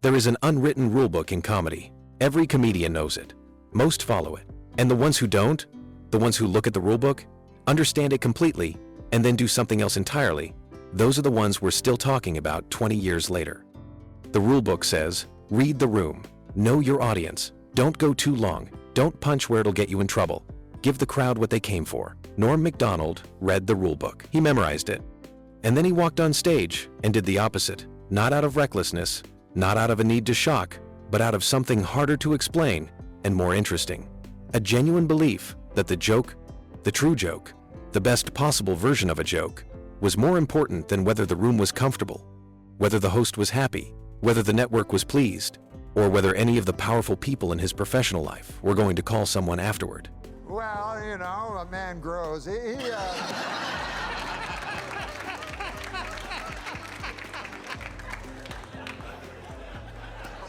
There is an unwritten rulebook in comedy. Every comedian knows it. Most follow it. And the ones who don't, the ones who look at the rulebook, understand it completely, and then do something else entirely, those are the ones we're still talking about 20 years later. The rulebook says, read the room, know your audience, don't go too long, don't punch where it'll get you in trouble, give the crowd what they came for. Norm Macdonald read the rulebook. He memorized it. And then he walked on stage and did the opposite, not out of recklessness, not out of a need to shock, but out of something harder to explain and more interesting. A genuine belief that the joke, the true joke, the best possible version of a joke, was more important than whether the room was comfortable, whether the host was happy, whether the network was pleased, or whether any of the powerful people in his professional life were going to call someone afterward. Well, you know, a man grows.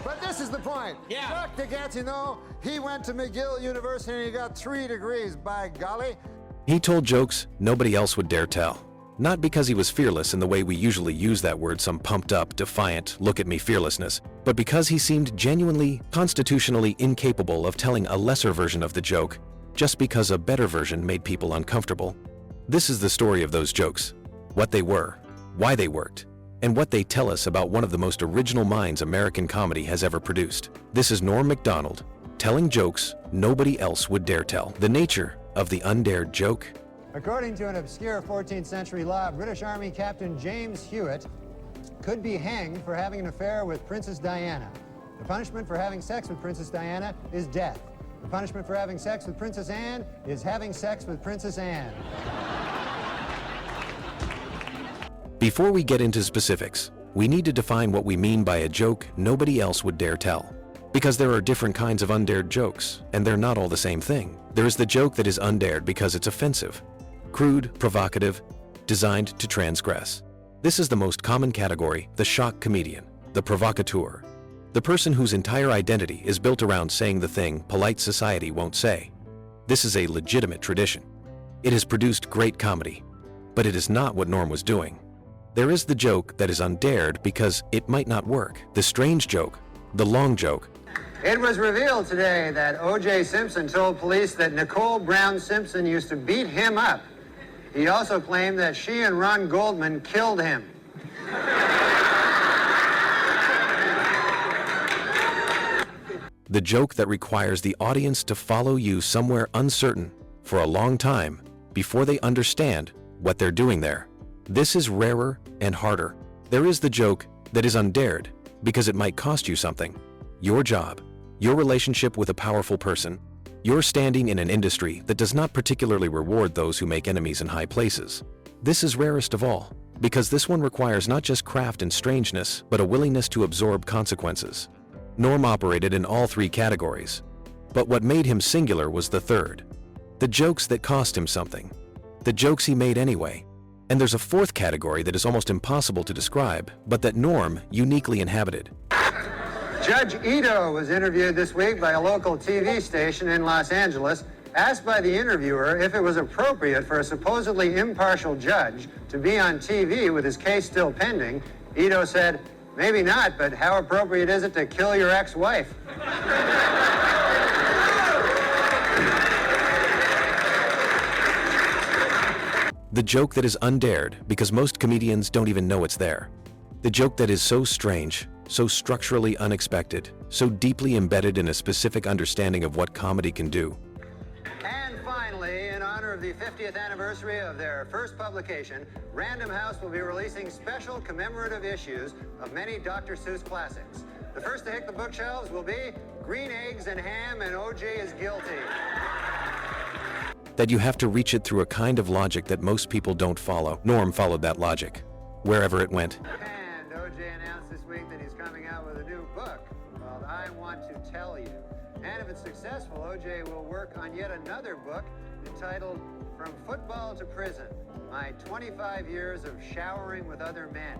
But this is the point. Yeah. Chuck DeGatineau, he went to McGill University and he got 3 degrees, by golly. He told jokes nobody else would dare tell. Not because he was fearless in the way we usually use that word, some pumped-up, defiant, look-at-me fearlessness, but because he seemed genuinely, constitutionally incapable of telling a lesser version of the joke just because a better version made people uncomfortable. This is the story of those jokes, what they were, why they worked, and what they tell us about one of the most original minds American comedy has ever produced. This is Norm Macdonald, telling jokes nobody else would dare tell. The nature of the undared joke. According to an obscure 14th century law, British Army Captain James Hewitt could be hanged for having an affair with Princess Diana. The punishment for having sex with Princess Diana is death. The punishment for having sex with Princess Anne is having sex with Princess Anne. Before we get into specifics, we need to define what we mean by a joke nobody else would dare tell. Because there are different kinds of undared jokes, and they're not all the same thing. There is the joke that is undared because it's offensive, crude, provocative, designed to transgress. This is the most common category, the shock comedian, the provocateur, the person whose entire identity is built around saying the thing polite society won't say. This is a legitimate tradition. It has produced great comedy, but it is not what Norm was doing. There is the joke that is undared because it might not work, the strange joke, the long joke. It was revealed today that O.J. Simpson told police that Nicole Brown Simpson used to beat him up. He also claimed that she and Ron Goldman killed him. The joke that requires the audience to follow you somewhere uncertain for a long time before they understand what they're doing there. This is rarer and harder. There is the joke that is undared because it might cost you something. Your job, your relationship with a powerful person, your standing in an industry that does not particularly reward those who make enemies in high places. This is rarest of all, because this one requires not just craft and strangeness, but a willingness to absorb consequences. Norm operated in all 3 categories, but what made him singular was the third. The jokes that cost him something. The jokes he made anyway. And there's a 4th category that is almost impossible to describe, but that Norm uniquely inhabited. Judge Ito was interviewed this week by a local TV station in Los Angeles, asked by the interviewer if it was appropriate for a supposedly impartial judge to be on TV with his case still pending. Ito said, "Maybe not, but how appropriate is it to kill your ex-wife?" The joke that is undared because most comedians don't even know it's there. The joke that is so strange, so structurally unexpected, so deeply embedded in a specific understanding of what comedy can do. And finally, in honor of the 50th anniversary of their first publication, Random House will be releasing special commemorative issues of many Dr. Seuss classics. The first to hit the bookshelves will be Green Eggs and Ham and O.J. is Guilty. That you have to reach it through a kind of logic that most people don't follow. Norm followed that logic, wherever it went. And O.J. announced this week that he's coming out with a new book called I Want to Tell You. And if it's successful, O.J. will work on yet another book entitled From Football to Prison, My 25 Years of Showering with Other Men.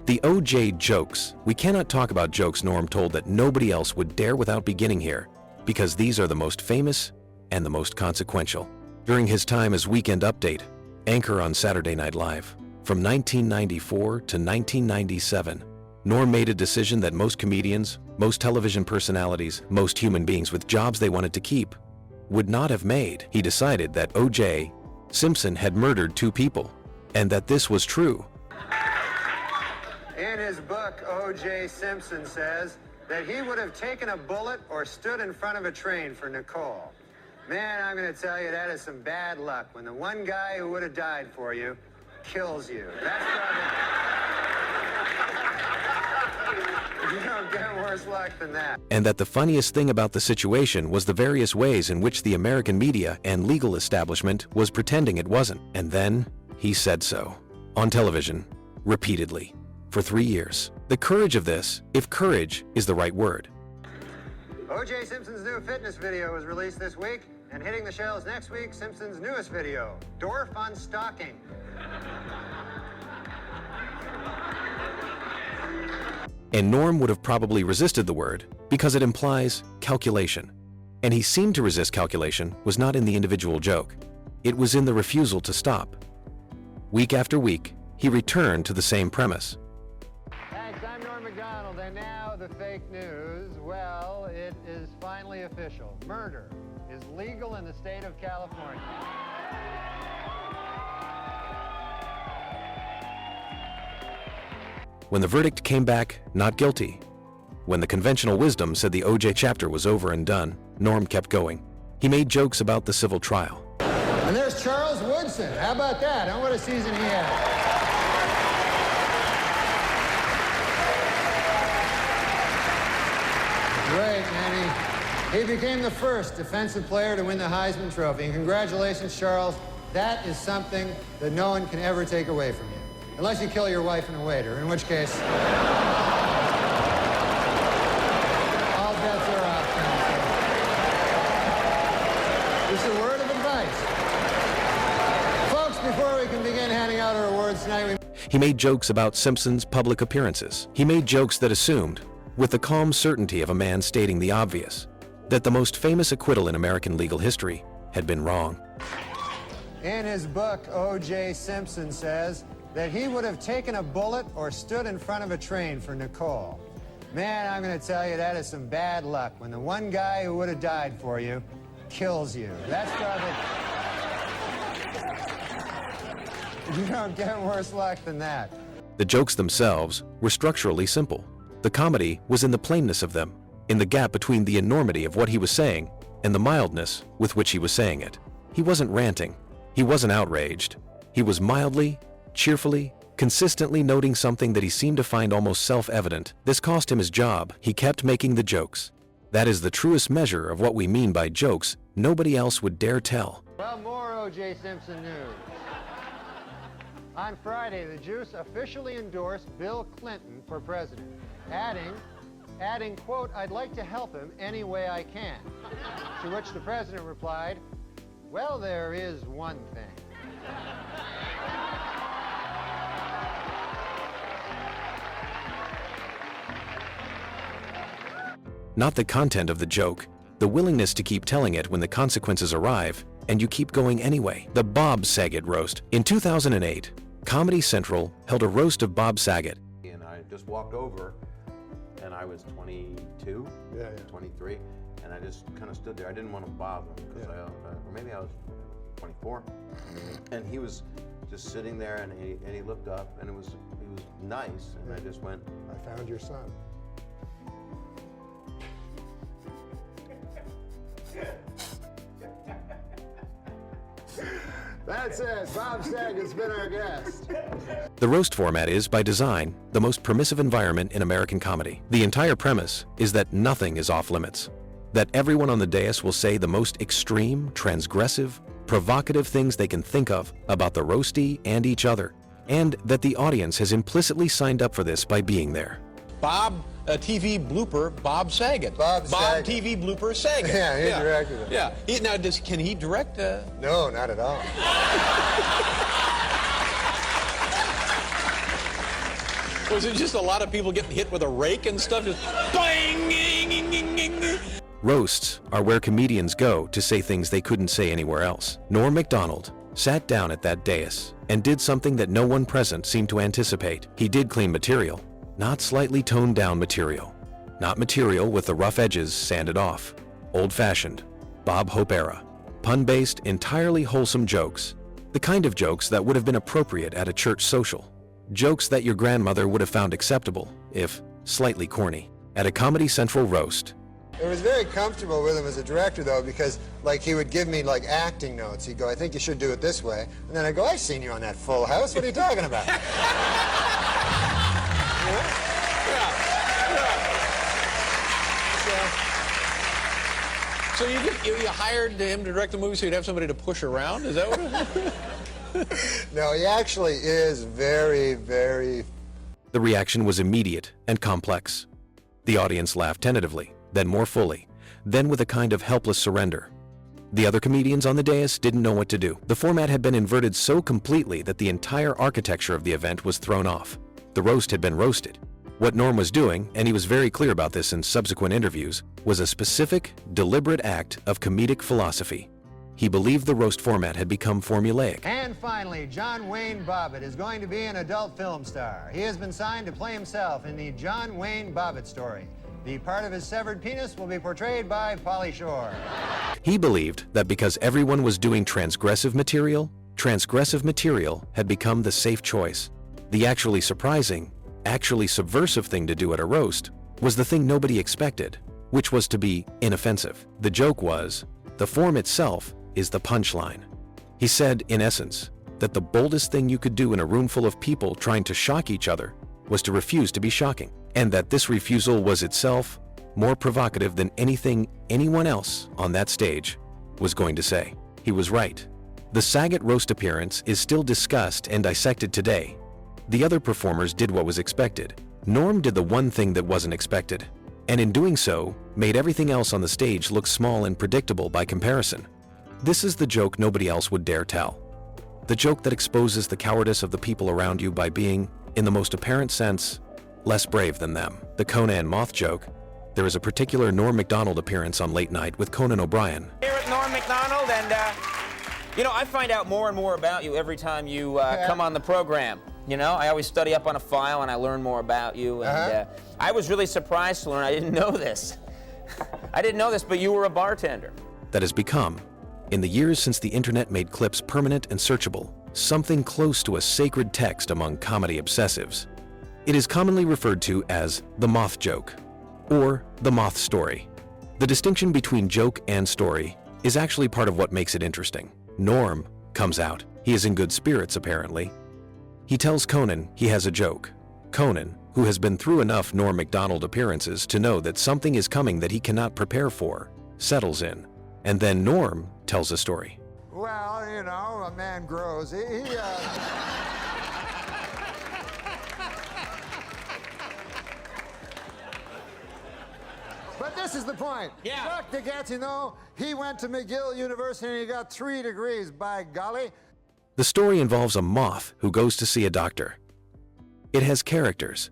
The O.J. jokes. We cannot talk about jokes Norm told that nobody else would dare without beginning here, because these are the most famous and the most consequential. During his time as Weekend Update, anchor on Saturday Night Live, From 1994 to 1997, Norm made a decision that most comedians, most television personalities, most human beings with jobs they wanted to keep would not have made. He decided that O.J. Simpson had murdered 2 people, and that this was true. In his book, O.J. Simpson says that he would have taken a bullet or stood in front of a train for Nicole. Man, I'm going to tell you, that is some bad luck when the one guy who would have died for you kills you. That's probably... You don't get worse luck than that. And that the funniest thing about the situation was the various ways in which the American media and legal establishment was pretending it wasn't. And then he said so. On television, repeatedly, for 3 years. The courage of this, if courage is the right word. O.J. Simpson's new fitness video was released this week, and hitting the shelves next week, Simpson's newest video, Dwarf on Stalking. And Norm would have probably resisted the word because it implies calculation. And he seemed to resist calculation was not in the individual joke. It was in the refusal to stop. Week after week, he returned to the same premise. Thanks, I'm Norm Macdonald, and now the fake news. Well, it is finally official. Murder is legal in the state of California. When the verdict came back not guilty, when the conventional wisdom said the O.J. chapter was over and done, Norm kept going. He made jokes about the civil trial. And there's Charles Woodson. How about that? And what a season he had. Great, man. He became the first defensive player to win the Heisman Trophy. And congratulations, Charles. That is something that no one can ever take away from you. Unless you kill your wife and a waiter, in which case... all bets are off. Just a word of advice. Folks, before we can begin handing out our awards tonight, He made jokes about Simpson's public appearances. He made jokes that assumed, with the calm certainty of a man stating the obvious, that the most famous acquittal in American legal history had been wrong. In his book, O.J. Simpson says that he would have taken a bullet or stood in front of a train for Nicole. Man, I'm going to tell you, that is some bad luck when the one guy who would have died for you kills you. That's probably... You don't get worse luck than that. The jokes themselves were structurally simple. The comedy was in the plainness of them, in the gap between the enormity of what he was saying and the mildness with which he was saying it. He wasn't ranting. He wasn't outraged. He was mildly, cheerfully, consistently noting something that he seemed to find almost self-evident. This cost him his job. He kept making the jokes. That is the truest measure of what we mean by jokes nobody else would dare tell. Well, more O.J. Simpson news. On Friday, the Juice officially endorsed Bill Clinton for president, adding, quote, "I'd like to help him any way I can." To which the president replied, "Well, there is one thing." Not the content of the joke, the willingness to keep telling it when the consequences arrive, and you keep going anyway. The Bob Saget roast. In 2008, Comedy Central held a roast of Bob Saget. And I just walked over, and I was 22, 23, and I just kind of stood there. I didn't want to bother him, because or maybe I was 24, and he was just sitting there, and he looked up, and he was nice, and I just went, I found your son. That's it. Bob Saget's been our guest. The roast format is, by design, the most permissive environment in American comedy. The entire premise is that nothing is off limits, that everyone on the dais will say the most extreme, transgressive, provocative things they can think of about the roastie and each other, and that the audience has implicitly signed up for this by being there. Bob TV blooper Bob Saget. Bob Saget. TV blooper Saget. Yeah, he directed it. Yeah. Now, can he direct? No, not at all. Was it just a lot of people getting hit with a rake and stuff? Just bang! Roasts are where comedians go to say things they couldn't say anywhere else. Norm Macdonald sat down at that dais and did something that no one present seemed to anticipate. He did clean material, not slightly toned down material, not material with the rough edges sanded off, old-fashioned, Bob Hope era, pun-based, entirely wholesome jokes, the kind of jokes that would have been appropriate at a church social, jokes that your grandmother would have found acceptable, if slightly corny, at a Comedy Central roast. It was very comfortable with him as a director, though, because, like, he would give me, like, acting notes. He'd go, I think you should do it this way. And then I'd go, I've seen you on that Full House. What are you talking about? So you hired him to direct the movie so you'd have somebody to push around? Is that what it is? No, he actually is very, very... The reaction was immediate and complex. The audience laughed tentatively, then more fully, then with a kind of helpless surrender. The other comedians on the dais didn't know what to do. The format had been inverted so completely that the entire architecture of the event was thrown off. The roast had been roasted. What Norm was doing, and he was very clear about this in subsequent interviews, was a specific, deliberate act of comedic philosophy. He believed the roast format had become formulaic. And finally, John Wayne Bobbitt is going to be an adult film star. He has been signed to play himself in the John Wayne Bobbitt story. The part of his severed penis will be portrayed by Pauly Shore. He believed that because everyone was doing transgressive material had become the safe choice. The actually surprising, actually subversive thing to do at a roast was the thing nobody expected, which was to be inoffensive. The joke was, the form itself is the punchline. He said, in essence, that the boldest thing you could do in a room full of people trying to shock each other was to refuse to be shocking, and that this refusal was itself more provocative than anything anyone else on that stage was going to say. He was right. The Saget roast appearance is still discussed and dissected today. The other performers did what was expected. Norm did the one thing that wasn't expected, and in doing so, made everything else on the stage look small and predictable by comparison. This is the joke nobody else would dare tell. The joke that exposes the cowardice of the people around you by being, in the most apparent sense, less brave than them. The Conan moth joke. There is a particular Norm Macdonald appearance on Late Night with Conan O'Brien. Here with Norm Macdonald, and you know, I find out more and more about you every time you come on the program. You know, I always study up on a file and I learn more about you, and I was really surprised to learn, I didn't know this. I didn't know this, but you were a bartender. That has become, in the years since the internet made clips permanent and searchable, something close to a sacred text among comedy obsessives. It is commonly referred to as the moth joke, or the moth story. The distinction between joke and story is actually part of what makes it interesting. Norm comes out. He is in good spirits, apparently. He tells Conan he has a joke. Conan, who has been through enough Norm Macdonald appearances to know that something is coming that he cannot prepare for, settles in. And then Norm tells a story. Well, you know, a man grows. But this is the point. Yeah. Dr. Gatineau, he went to McGill University and he got 3 degrees, by golly. The story involves a moth who goes to see a doctor. It has characters.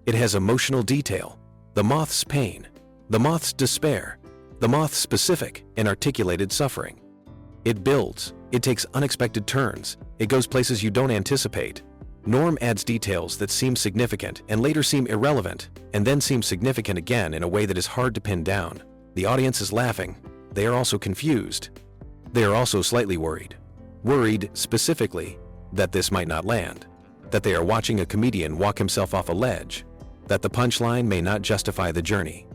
It has emotional detail. The moth's pain. The moth's despair. The moth's specific and articulated suffering. It builds. It takes unexpected turns. It goes places you don't anticipate. Norm adds details that seem significant and later seem irrelevant, and then seem significant again in a way that is hard to pin down. The audience is laughing. They are also confused. They are also slightly worried. Worried, specifically, that this might not land. That they are watching a comedian walk himself off a ledge. That the punchline may not justify the journey.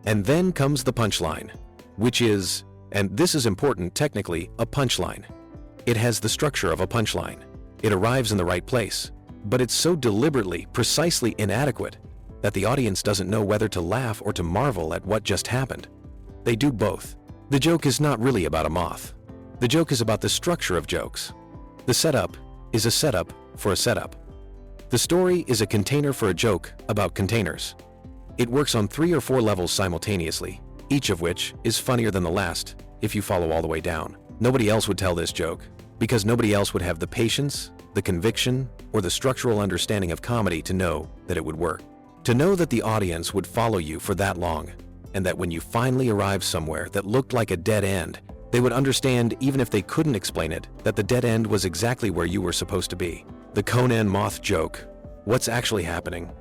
And then comes the punchline, which is, and this is important technically, a punchline. It has the structure of a punchline. It arrives in the right place, but it's so deliberately, precisely inadequate that the audience doesn't know whether to laugh or to marvel at what just happened. They do both. The joke is not really about a moth. The joke is about the structure of jokes. The setup is a setup for a setup. The story is a container for a joke about containers. It works on 3 or 4 levels simultaneously, each of which is funnier than the last if you follow all the way down. Nobody else would tell this joke, because nobody else would have the patience, the conviction, or the structural understanding of comedy to know that it would work. To know that the audience would follow you for that long, and that when you finally arrived somewhere that looked like a dead end, They would understand, even if they couldn't explain it, that the dead end was exactly where you were supposed to be. The Conan moth joke. What's actually happening?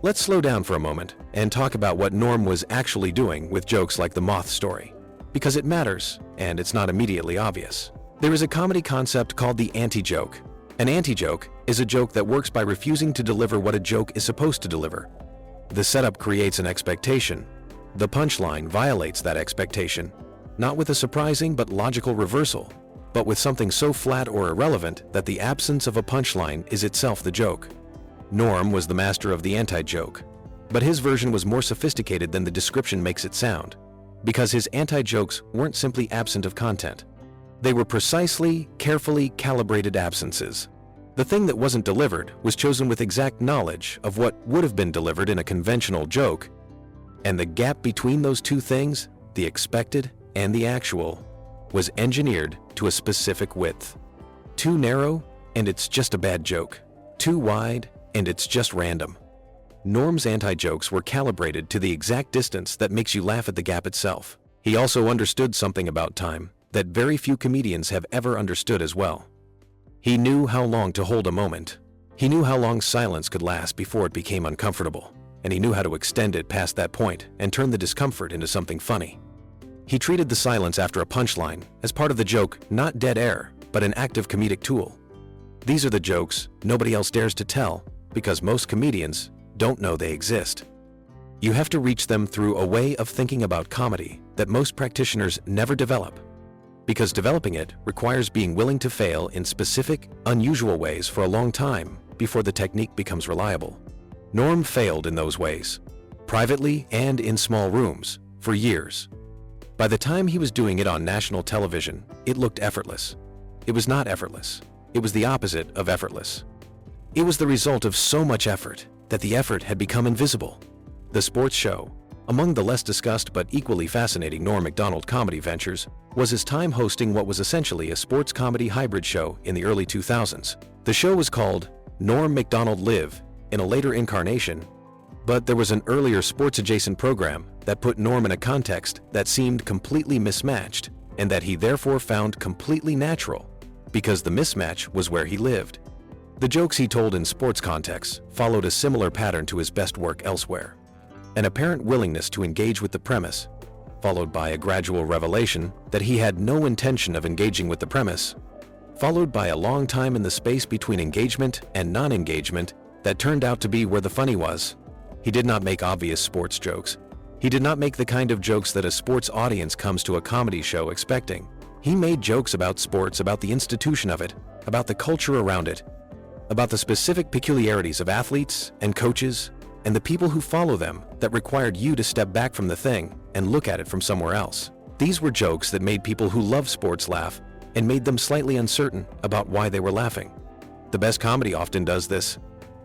Let's slow down for a moment and talk about what Norm was actually doing with jokes like the moth story, because it matters, and it's not immediately obvious. There is a comedy concept called the anti-joke. An anti-joke is a joke that works by refusing to deliver what a joke is supposed to deliver. The setup creates an expectation. The punchline violates that expectation, not with a surprising but logical reversal, but with something so flat or irrelevant that the absence of a punchline is itself the joke. Norm was the master of the anti-joke, but his version was more sophisticated than the description makes it sound, because his anti-jokes weren't simply absent of content. They were precisely, carefully calibrated absences. The thing that wasn't delivered was chosen with exact knowledge of what would have been delivered in a conventional joke, and the gap between those two things, the expected and the actual, was engineered to a specific width. Too narrow, and it's just a bad joke. Too wide, and it's just random. Norm's anti-jokes were calibrated to the exact distance that makes you laugh at the gap itself. He also understood something about time that very few comedians have ever understood as well. He knew how long to hold a moment. He knew how long silence could last before it became uncomfortable, and he knew how to extend it past that point and turn the discomfort into something funny. He treated the silence after a punchline as part of the joke, not dead air, but an active comedic tool. These are the jokes nobody else dares to tell because most comedians don't know they exist. You have to reach them through a way of thinking about comedy that most practitioners never develop, because developing it requires being willing to fail in specific, unusual ways for a long time before the technique becomes reliable. Norm failed in those ways, privately and in small rooms, for years. By the time he was doing it on national television, it looked effortless. It was not effortless. It was the opposite of effortless. It was the result of so much effort that the effort had become invisible. The sports show, among the less discussed but equally fascinating Norm Macdonald comedy ventures, was his time hosting what was essentially a sports comedy hybrid show in the early 2000s. The show was called Norm Macdonald Live in a later incarnation, but there was an earlier sports-adjacent program that put Norm in a context that seemed completely mismatched and that he therefore found completely natural, because the mismatch was where he lived. The jokes he told in sports contexts followed a similar pattern to his best work elsewhere. An apparent willingness to engage with the premise, followed by a gradual revelation that he had no intention of engaging with the premise, followed by a long time in the space between engagement and non-engagement that turned out to be where the funny was. He did not make obvious sports jokes. He did not make the kind of jokes that a sports audience comes to a comedy show expecting. He made jokes about sports, about the institution of it, about the culture around it, about the specific peculiarities of athletes and coaches and the people who follow them that required you to step back from the thing and look at it from somewhere else. These were jokes that made people who love sports laugh and made them slightly uncertain about why they were laughing. The best comedy often does this.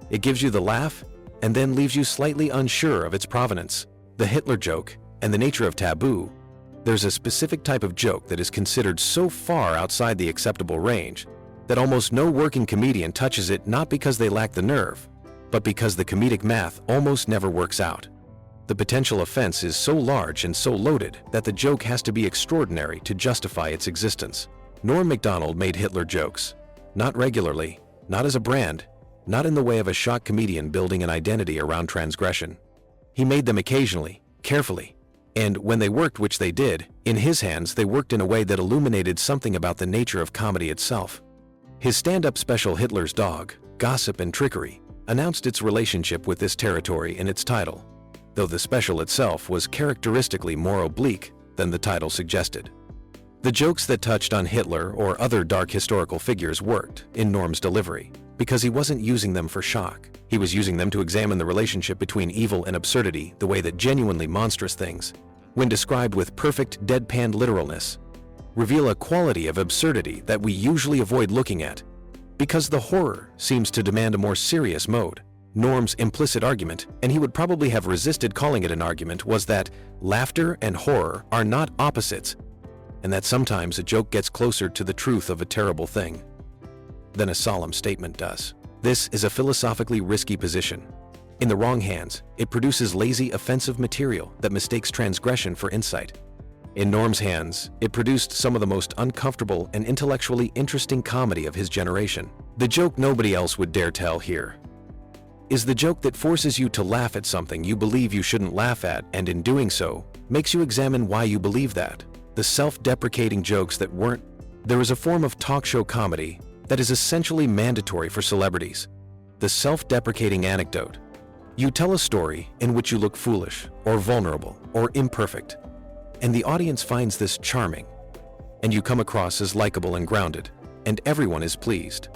It gives you the laugh and then leaves you slightly unsure of its provenance. The Hitler joke and the nature of taboo. There's a specific type of joke that is considered so far outside the acceptable range that almost no working comedian touches it, not because they lack the nerve, but because the comedic math almost never works out. The potential offense is so large and so loaded that the joke has to be extraordinary to justify its existence. Norm Macdonald made Hitler jokes, not regularly, not as a brand, not in the way of a shock comedian building an identity around transgression. He made them occasionally, carefully, and when they worked, which they did, in his hands they worked in a way that illuminated something about the nature of comedy itself. His stand-up special Hitler's Dog, Gossip and Trickery announced its relationship with this territory in its title, though the special itself was characteristically more oblique than the title suggested. The jokes that touched on Hitler or other dark historical figures worked in Norm's delivery because he wasn't using them for shock. He was using them to examine the relationship between evil and absurdity the way that genuinely monstrous things, when described with perfect deadpan literalness, reveal a quality of absurdity that we usually avoid looking at because the horror seems to demand a more serious mode. Norm's implicit argument, and he would probably have resisted calling it an argument, was that laughter and horror are not opposites, and that sometimes a joke gets closer to the truth of a terrible thing than a solemn statement does. This is a philosophically risky position. In the wrong hands, it produces lazy, offensive material that mistakes transgression for insight. In Norm's hands, it produced some of the most uncomfortable and intellectually interesting comedy of his generation. The joke nobody else would dare tell here is the joke that forces you to laugh at something you believe you shouldn't laugh at, and in doing so, makes you examine why you believe that. The self-deprecating jokes that weren't. There is a form of talk show comedy that is essentially mandatory for celebrities. The self-deprecating anecdote. You tell a story in which you look foolish, or vulnerable, or imperfect, and the audience finds this charming, and you come across as likable and grounded, and everyone is pleased.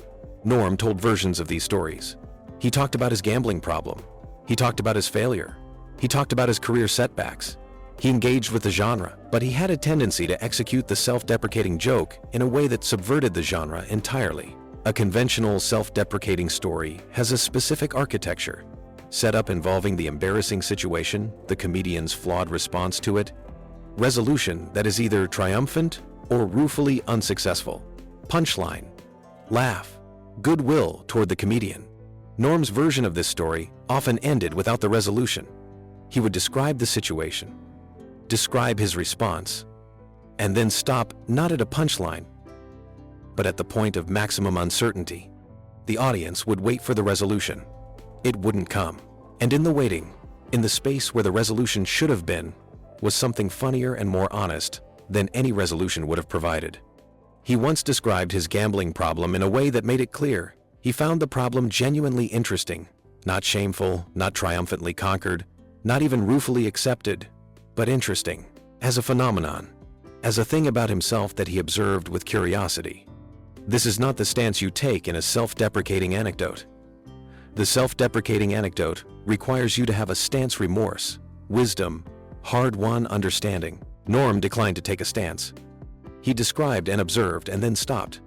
Norm told versions of these stories. He talked about his gambling problem. He talked about his failure. He talked about his career setbacks. He engaged with the genre, but he had a tendency to execute the self-deprecating joke in a way that subverted the genre entirely. A conventional self-deprecating story has a specific architecture, setup involving the embarrassing situation, the comedian's flawed response to it, resolution that is either triumphant or ruefully unsuccessful, punchline, laugh, goodwill toward the comedian. Norm's version of this story often ended without the resolution. He would describe the situation, describe his response, and then stop not at a punchline, but at the point of maximum uncertainty. The audience would wait for the resolution. It wouldn't come. And in the waiting, in the space where the resolution should have been, was something funnier and more honest than any resolution would have provided. He once described his gambling problem in a way that made it clear he found the problem genuinely interesting, not shameful, not triumphantly conquered, not even ruefully accepted, but interesting, as a phenomenon, as a thing about himself that he observed with curiosity. This is not the stance you take in a self-deprecating anecdote. The self-deprecating anecdote requires you to have a stance remorse, wisdom, hard-won understanding. Norm declined to take a stance. He described and observed and then stopped.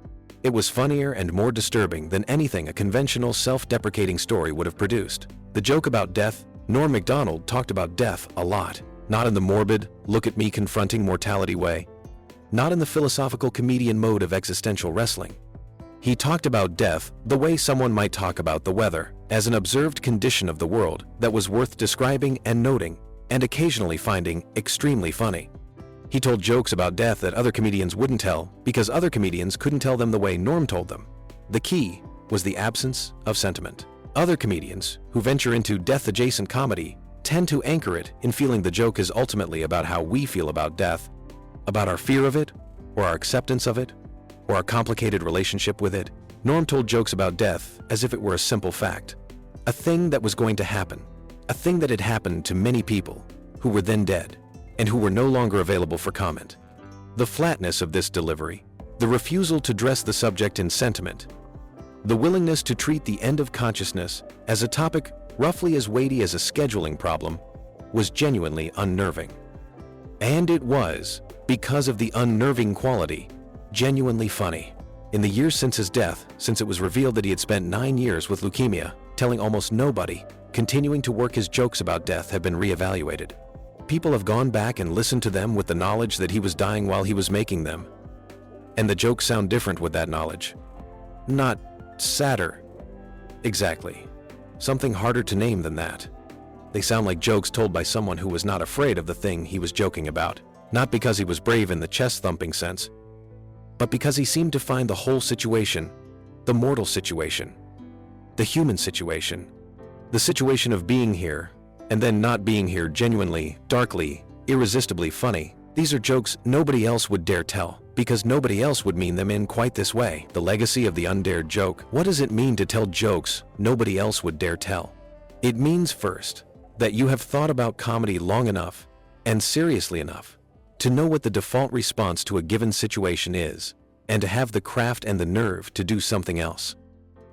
It was funnier and more disturbing than anything a conventional self-deprecating story would have produced. The joke about death. Norm Macdonald talked about death a lot, not in the morbid, look-at-me confronting mortality way, not in the philosophical comedian mode of existential wrestling. He talked about death the way someone might talk about the weather, as an observed condition of the world that was worth describing and noting, and occasionally finding extremely funny. He told jokes about death that other comedians wouldn't tell because other comedians couldn't tell them the way Norm told them. The key was the absence of sentiment. Other comedians who venture into death-adjacent comedy tend to anchor it in feeling the joke is ultimately about how we feel about death, about our fear of it, or our acceptance of it, or our complicated relationship with it. Norm told jokes about death as if it were a simple fact, a thing that was going to happen, a thing that had happened to many people who were then dead and who were no longer available for comment. The flatness of this delivery, the refusal to dress the subject in sentiment, the willingness to treat the end of consciousness as a topic roughly as weighty as a scheduling problem, was genuinely unnerving. And it was, because of the unnerving quality, genuinely funny. In the years since his death, since it was revealed that he had spent 9 years with leukemia, telling almost nobody, continuing to work his jokes about death have been reevaluated. People have gone back and listened to them with the knowledge that he was dying while he was making them. And the jokes sound different with that knowledge. Not sadder. Exactly. Something harder to name than that. They sound like jokes told by someone who was not afraid of the thing he was joking about. Not because he was brave in the chest-thumping sense, but because he seemed to find the whole situation, the mortal situation, the human situation, the situation of being here, and then not being here genuinely, darkly, irresistibly funny. These are jokes nobody else would dare tell, because nobody else would mean them in quite this way. The legacy of the undared joke. What does it mean to tell jokes nobody else would dare tell? It means, first, that you have thought about comedy long enough, and seriously enough, to know what the default response to a given situation is, and to have the craft and the nerve to do something else.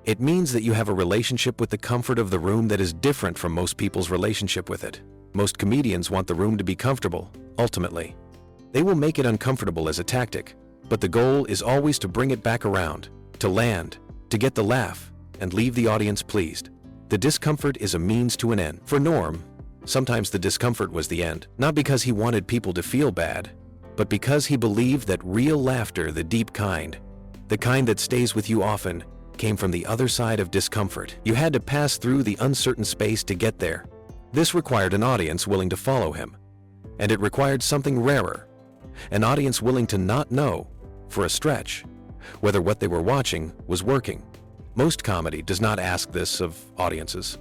It means that you have a relationship with the comfort of the room that is different from most people's relationship with it. Most comedians want the room to be comfortable, ultimately. They will make it uncomfortable as a tactic, but the goal is always to bring it back around, to land, to get the laugh, and leave the audience pleased. The discomfort is a means to an end. For Norm, sometimes the discomfort was the end, not because he wanted people to feel bad, but because he believed that real laughter, the deep kind, the kind that stays with you often, came from the other side of discomfort. You had to pass through the uncertain space to get there. This required an audience willing to follow him, and it required something rarer, an audience willing to not know, for a stretch, whether what they were watching was working. Most comedy does not ask this of audiences.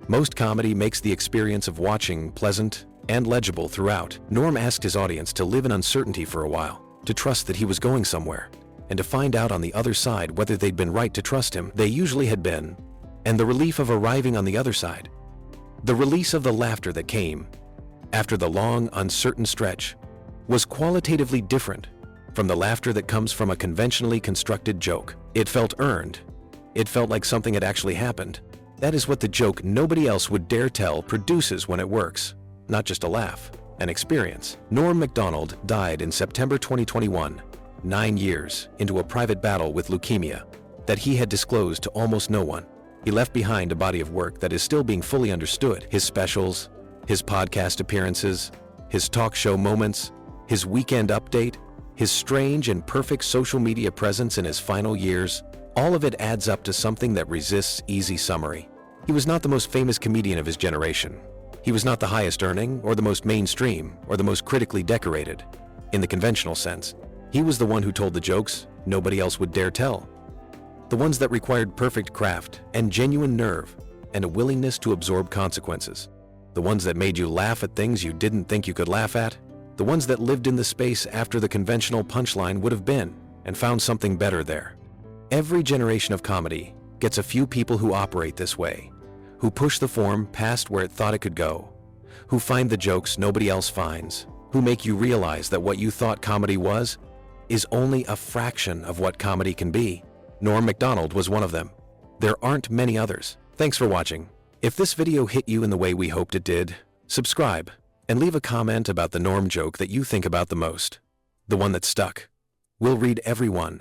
Most comedy makes the experience of watching pleasant and legible throughout. Norm asked his audience to live in uncertainty for a while, to trust that he was going somewhere, and to find out on the other side whether they'd been right to trust him. They usually had been, and the relief of arriving on the other side, the release of the laughter that came after the long, uncertain stretch, was qualitatively different from the laughter that comes from a conventionally constructed joke. It felt earned. It felt like something had actually happened. That is what the joke nobody else would dare tell produces when it works. Not just a laugh, an experience. Norm Macdonald died in September 2021, 9 years into a private battle with leukemia that he had disclosed to almost no one. He left behind a body of work that is still being fully understood. His specials, his podcast appearances, his talk show moments, his weekend update, his strange and perfect social media presence in his final years, all of it adds up to something that resists easy summary. He was not the most famous comedian of his generation. He was not the highest earning, or the most mainstream, or the most critically decorated, in the conventional sense. He was the one who told the jokes nobody else would dare tell. The ones that required perfect craft and genuine nerve and a willingness to absorb consequences. The ones that made you laugh at things you didn't think you could laugh at. The ones that lived in the space after the conventional punchline would have been and found something better there. Every generation of comedy gets a few people who operate this way, who push the form past where it thought it could go, who find the jokes nobody else finds, who make you realize that what you thought comedy was is only a fraction of what comedy can be. Norm Macdonald was one of them. There aren't many others. Thanks for watching. If this video hit you in the way we hoped it did, subscribe and leave a comment about the Norm joke that you think about the most, the one that stuck. We'll read every one.